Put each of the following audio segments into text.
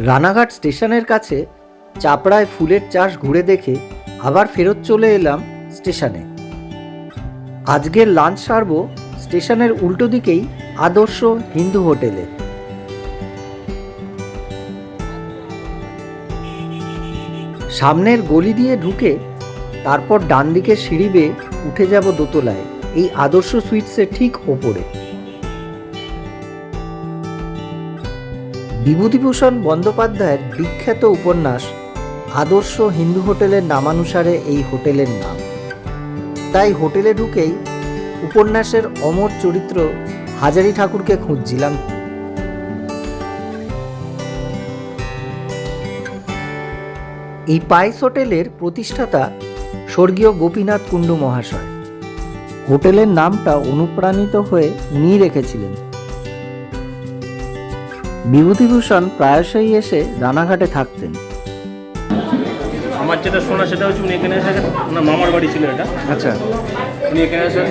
রানাঘাট স্টেশনের কাছে চাপড়ায় ফুলের চাষ ঘুরে দেখে আবার ফেরত চলে এলাম স্টেশনে। আজকের লাঞ্চ সারব স্টেশনের উল্টো দিকেই আদর্শ হিন্দু হোটেলে। সামনের গলি দিয়ে ঢুকে তারপর ডান দিকের সিঁড়ি বেয়ে উঠে যাব দোতলায়, এই আদর্শ সুইটসের ঠিক ওপরে। বিভূতিভূষণ বন্দ্যোপাধ্যায়ের বিখ্যাত উপন্যাস আদর্শ হিন্দু হোটেলের নামানুসারে এই হোটেলের নাম। তাই হোটেলে ঢুকেই উপন্যাসের অমর চরিত্র হাজারি ঠাকুরকে খুঁজছিলাম। এই পাইস হোটেলের প্রতিষ্ঠাতা স্বর্গীয় গোপীনাথ কুণ্ডু মহাশয়। হোটেলের নামটা অনুপ্রাণিত হয়ে উনিই রেখেছিলেন। বিভূতিভূষণ প্রায়শই এসে রানাঘাটে থাকতেন। আমার যেটা শোনা সেটা হচ্ছে উনি এখানে এসে, ওনার মামার বাড়ি ছিল এটা। আচ্ছা, উনি এখানে এসে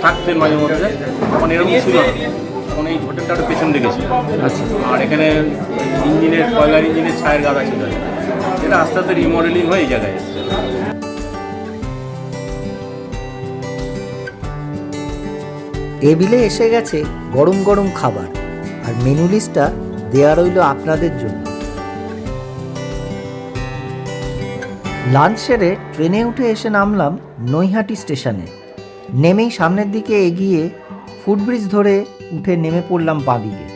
থাকতেন মাঝে মধ্যে, তখন এরকম ছিল না। তখন এই হোটেলটা একটু পেছন দিকে ছিল। আচ্ছা। আর এখানে কয়লার ইঞ্জিনের ছায়ের গাদা ছিল, এটা আস্তে আস্তে রিমডেলিং হয়ে এই জায়গায় এসেছে। টেবিলে এসে গেছে গরম গরম খাবার, আর মেনু লিস্টটা দেয়া রইল আপনাদের জন্য। লাঞ্চ সেরে ট্রেনে উঠে এসে নামলাম নৈহাটি স্টেশনে। নেমেই সামনের দিকে এগিয়ে ফুটব্রিজ ধরে উঠে নেমে পড়লাম বাঁদিকে।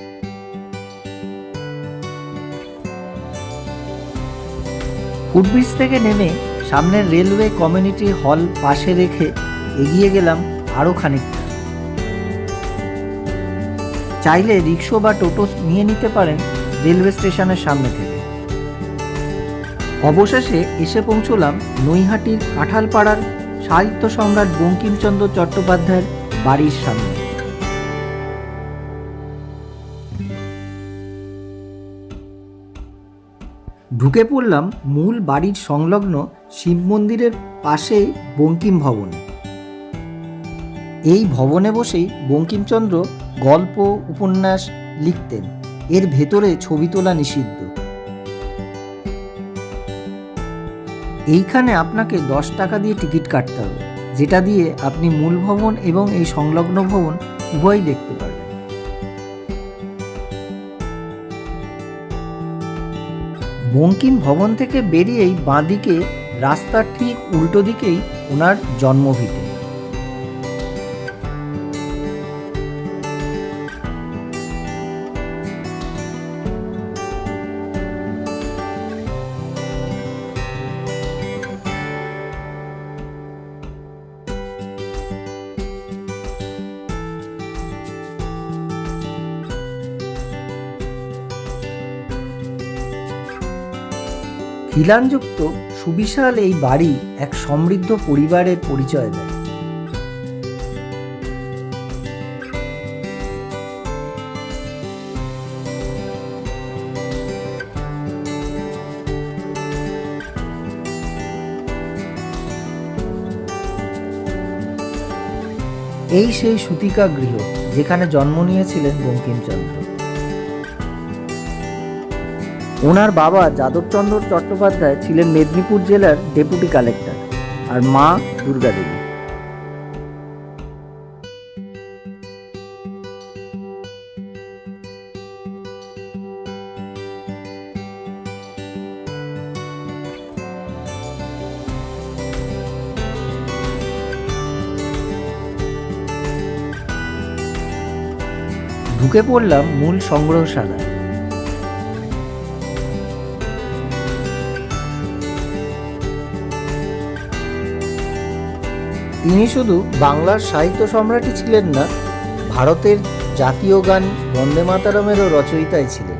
ফুটব্রিজ থেকে নেমে সামনের রেলওয়ে কমিউনিটি হল পাশে রেখে এগিয়ে গেলাম আরও খানিকটা। চাইলে রিক্সা বা টোটো নিয়ে নিতে পারেন রেলওয়ে স্টেশনের সামনে থেকে। অবশেষে এসে পৌঁছলাম নৈহাটির কাঁঠালপাড়ার সাহিত্য সম্রাট বঙ্কিমচন্দ্র চট্টোপাধ্যায়ের বাড়ির সামনে। ঢুকে পড়লাম মূল বাড়ির সংলগ্ন শিব মন্দিরের পাশেই বঙ্কিম ভবনে। এই ভবনে বসেই বঙ্কিমচন্দ্র গল্প উপন্যাস লিখতেন। এর ভেতরে ছবি তোলা নিষিদ্ধ। এইখানে আপনাকে 10 টাকা দিয়ে টিকিট কাটতে হবে, যেটা দিয়ে আপনি মূল ভবন এবং এই সংলগ্ন ভবন উভয়ই দেখতে পারবেন। বঙ্কিম ভবন থেকে বেরিয়েই বাঁদিকে রাস্তার ঠিক উল্টো দিকেই ওনার জন্মভিটে। খিলানযুক্ত সুবিশাল এই বাড়ি এক সমৃদ্ধ পরিবারের পরিচয় দেয়। এই সেই সুতিকা গৃহ যেখানে জন্ম নিয়েছিলেন বঙ্কিমচন্দ্র। ওনার বাবা যাদবচন্দ্র চট্টোপাধ্যায় ছিলেন মেদিনীপুর জেলার ডেপুটি কালেক্টর, আর মা দুর্গা দেবী। ঢুকে পড়লাম মূল সংগ্রহশালায়। তিনি শুধু বাংলার সাহিত্য সম্রাটই ছিলেন না, ভারতের জাতীয় গান বন্দে মাতরমেরও রচয়িতাই ছিলেন।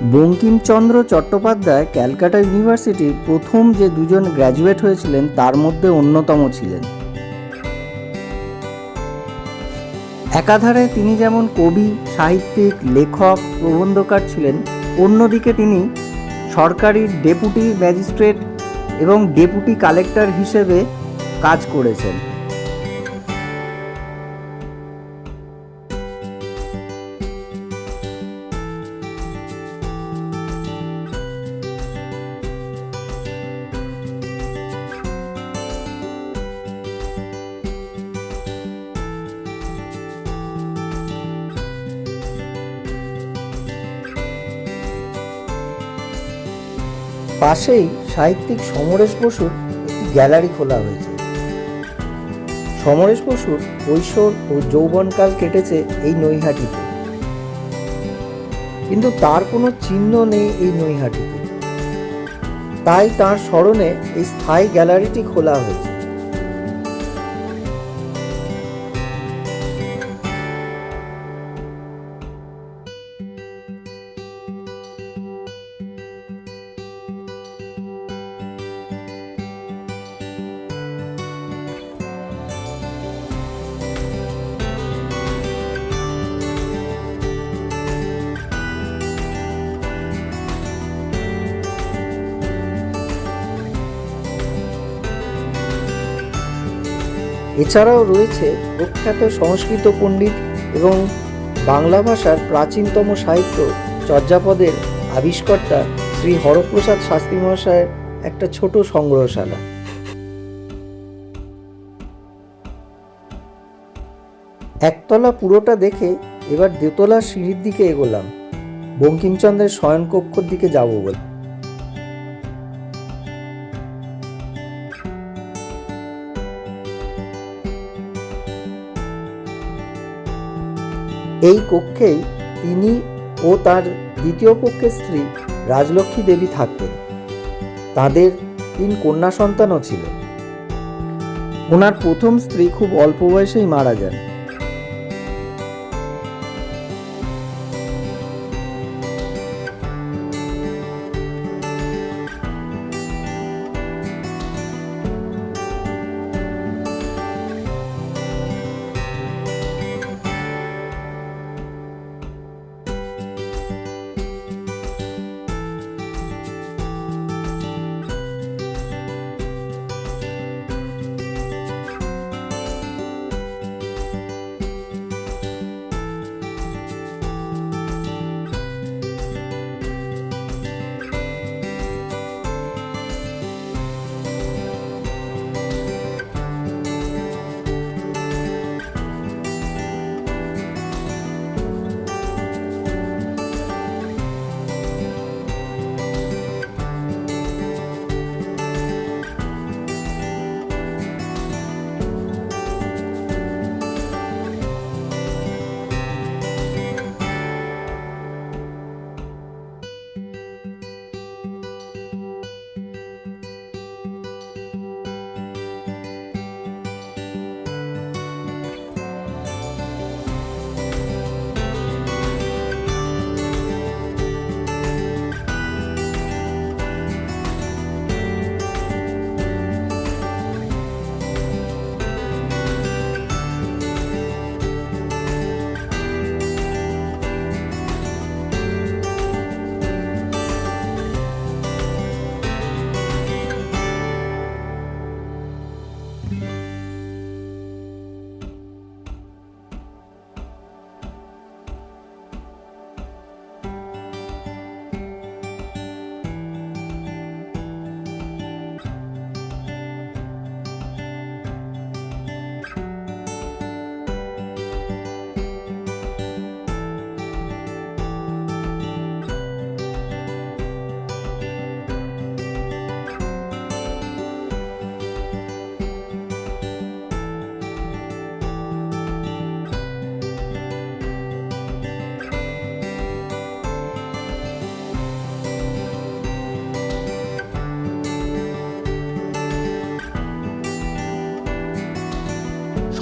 বঙ্কিমচন্দ্র চট্টোপাধ্যায় ক্যালকাটা ইউনিভার্সিটির প্রথম যে দুজন গ্র্যাজুয়েট হয়েছিলেন তার মধ্যে অন্যতম ছিলেন। একাধারে তিনি যেমন কবি, সাহিত্যিক, লেখক, প্রবন্ধকার ছিলেন, অন্যদিকে তিনি সরকারি ডেপুটি ম্যাজিস্ট্রেট এবং ডেপুটি কালেক্টর হিসেবে কাজ করেছেন। পাশেই সাহিত্যিক সমরেশ বসুর একটি গ্যালারি খোলা হয়েছে। সমরেশ বসুর কৈশোর ও যৌবনকাল কেটেছে এই নৈহাটিতে, কিন্তু তার কোনো চিহ্ন নেই এই নৈহাটিতে। তাই তার স্মরণে এই স্থায়ী গ্যালারিটি খোলা হয়েছে। এছাড়াও রয়েছে প্রখ্যাত সংস্কৃত পণ্ডিত এবং বাংলা ভাষার প্রাচীনতম সাহিত্য চর্যাপদের আবিষ্কর্তা শ্রী হরপ্রসাদ শাস্ত্রী মহাশয়ের একটা ছোট সংগ্রহশালা। একতলা পুরোটা দেখে এবার দোতলার সিঁড়ির দিকে এগোলাম, বঙ্কিমচন্দ্রের শয়নকক্ষর দিকে যাব বলে। এই কক্ষেই তিনি ও তার দ্বিতীয় পক্ষের স্ত্রী রাজলক্ষ্মী দেবী থাকতেন। তাদের 3 কন্যা সন্তানও ছিল। ওনার প্রথম স্ত্রী খুব অল্প বয়সেই মারা যান।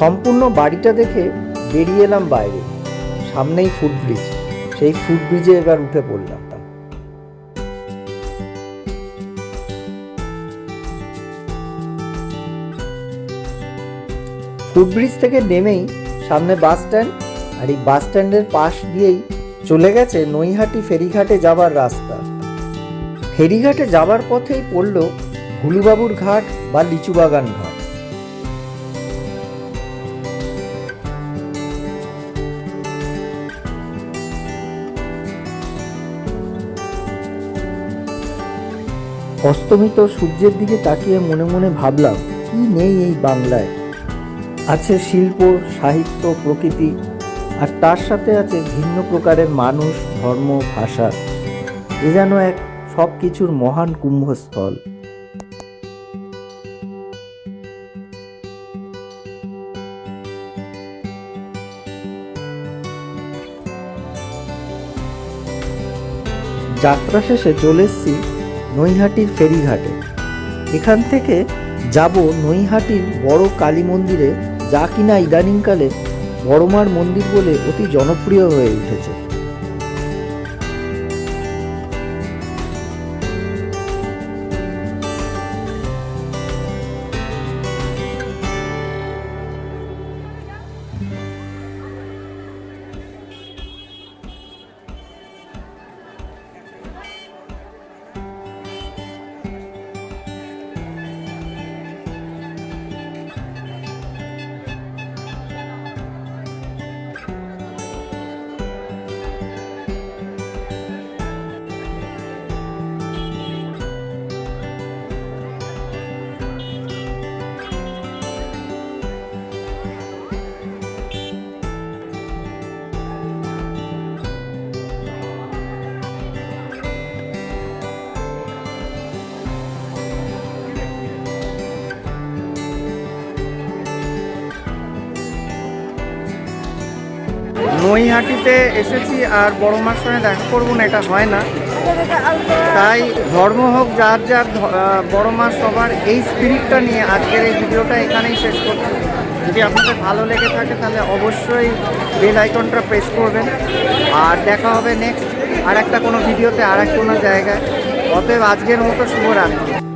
সম্পূর্ণ বাড়িটা দেখে বেরিয়ে এলাম বাইরে। সামনেই ফুটব্রিজ, সেই ফুটব্রিজে এবার উঠে পড়লাম। ফুটব্রিজ থেকে নেমেই সামনে বাস স্ট্যান্ড, আর এই বাস স্ট্যান্ডের পাশ দিয়েই চলে গেছে নৈহাটি ফেরিঘাটে যাবার রাস্তা। ফেরিঘাটে যাবার পথেই পড়ল ভুলুবাবুর ঘাট বা লিচুবাগান ঘাট। অস্তমিত সূর্যের দিকে তাকিয়ে মনে মনে ভাবলাম, কি নেই এই বাংলায়। আছে শিল্প, সাহিত্য, প্রকৃতি, আর তার সাথে আছে ভিন্ন প্রকারের মানুষ, ধর্ম, ভাষা। এ যেন এক সব কিছুর মহান কুম্ভস্থল। যাত্রা শেষে চলে এসেছি নৈহাটির ফেরিঘাটে। এখান থেকে যাব নৈহাটির বড় কালী মন্দিরে, যা কিনা ইদানিংকালে বড়মার মন্দির বলে অতি জনপ্রিয় হয়ে উঠেছে। নৈহাটিতে এসেছি আর বড় মার সঙ্গে দেখা করবো না, এটা হয় না। তাই ধর্ম হোক যার যার, বড় মা সবার, এই স্পিরিটটা নিয়ে আজকের এই ভিডিওটা এখানেই শেষ করছি। যদি আপনাদের ভালো লেগে থাকে তাহলে অবশ্যই বেল আইকনটা প্রেস করবেন। আর দেখা হবে নেক্সট আর একটা কোনো ভিডিওতে, আর এক কোনো জায়গায়। অতএব আজকের মতো শুভরাত্রি।